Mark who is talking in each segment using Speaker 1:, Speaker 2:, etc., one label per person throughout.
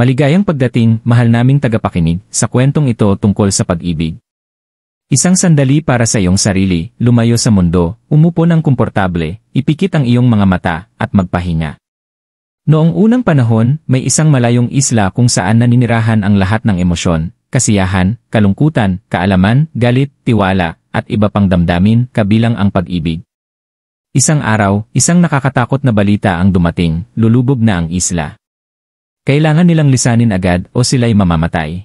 Speaker 1: Maligayang pagdating, mahal naming tagapakinig, sa kwentong ito tungkol sa pag-ibig. Isang sandali para sa iyong sarili, lumayo sa mundo, umupo ng komportable, ipikit ang iyong mga mata, at magpahinga. Noong unang panahon, may isang malayong isla kung saan naninirahan ang lahat ng emosyon, kasiyahan, kalungkutan, kaalaman, galit, tiwala, at iba pang damdamin, kabilang ang pag-ibig. Isang araw, isang nakakatakot na balita ang dumating, lulubog na ang isla. Kailangan nilang lisanin agad o sila'y mamamatay.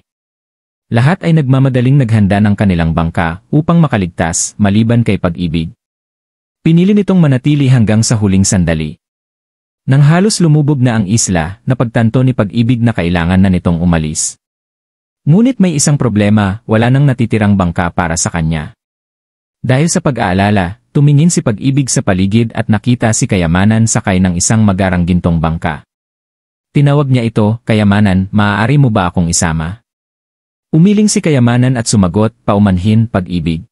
Speaker 1: Lahat ay nagmamadaling naghanda ng kanilang bangka upang makaligtas maliban kay pag-ibig. Pinili nitong manatili hanggang sa huling sandali. Nang halos lumubog na ang isla, napagtanto ni pag-ibig na kailangan na nitong umalis. Ngunit may isang problema, wala nang natitirang bangka para sa kanya. Dahil sa pag-aalala, tumingin si pag-ibig sa paligid at nakita si Kayamanan sakay ng isang magarang gintong bangka. Tinawag niya ito, "Kayamanan, maaari mo ba akong isama?" Umiling si Kayamanan at sumagot, "Paumanhin, pag-ibig.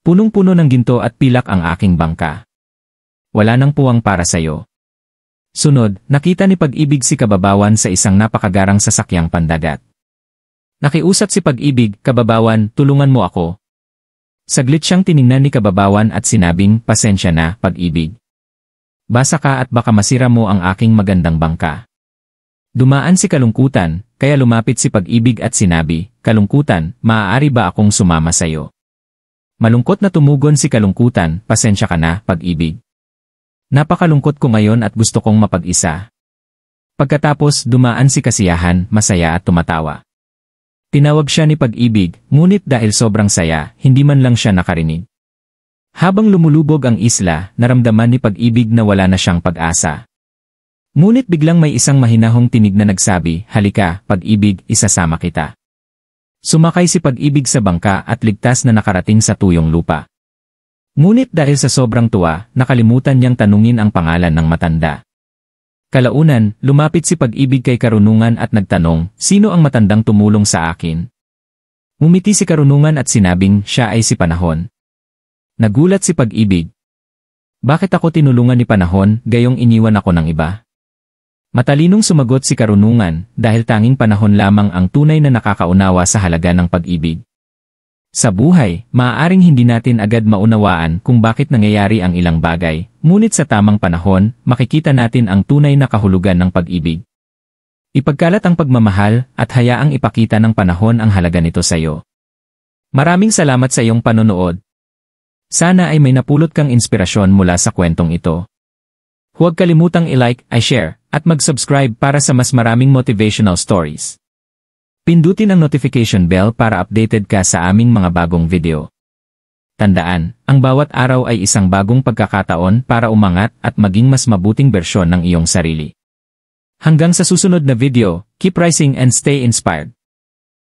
Speaker 1: Punong-puno ng ginto at pilak ang aking bangka. Wala nang puwang para sayo." Sunod, nakita ni pag-ibig si Kababawan sa isang napakagarang sasakyang pandagat. Nakiusap si pag-ibig, "Kababawan, tulungan mo ako." Saglit siyang tiningnan ni Kababawan at sinabing, "Pasensya na, pag-ibig. Basa ka at baka masira mo ang aking magandang bangka." Dumaan si Kalungkutan, kaya lumapit si pag-ibig at sinabi, "Kalungkutan, maaari ba akong sumama sayo?" Malungkot na tumugon si Kalungkutan, "Pasensya ka na, pag-ibig. Napakalungkot ko ngayon at gusto kong mapag-isa." Pagkatapos dumaan si Kasiyahan, masaya at tumatawa. Tinawag siya ni pag-ibig, ngunit dahil sobrang saya, hindi man lang siya nakarinig. Habang lumulubog ang isla, naramdaman ni pag-ibig na wala na siyang pag-asa. Ngunit biglang may isang mahinahong tinig na nagsabi, "Halika, pag-ibig, isasama kita." Sumakay si pag-ibig sa bangka at ligtas na nakarating sa tuyong lupa. Ngunit dahil sa sobrang tuwa, nakalimutan niyang tanungin ang pangalan ng matanda. Kalaunan, lumapit si pag-ibig kay Karunungan at nagtanong, "Sino ang matandang tumulong sa akin?" Umiti si Karunungan at sinabing, "Siya ay si Panahon." Nagulat si pag-ibig. "Bakit ako tinulungan ni Panahon, gayong iniwan ako ng iba?" Matalinong sumagot si Karunungan, "Dahil tanging Panahon lamang ang tunay na nakakaunawa sa halaga ng pag-ibig. Sa buhay, maaaring hindi natin agad maunawaan kung bakit nangyayari ang ilang bagay, ngunit sa tamang panahon, makikita natin ang tunay na kahulugan ng pag-ibig. Ipagkalat ang pagmamahal at hayaang ipakita ng panahon ang halaga nito sa iyo." Maraming salamat sa iyong panonood. Sana ay may napulot kang inspirasyon mula sa kwentong ito. Huwag kalimutang i-like, i-share, at mag-subscribe para sa mas maraming motivational stories. Pindutin ang notification bell para updated ka sa aming mga bagong video. Tandaan, ang bawat araw ay isang bagong pagkakataon para umangat at maging mas mabuting bersyon ng iyong sarili. Hanggang sa susunod na video, keep rising and stay inspired.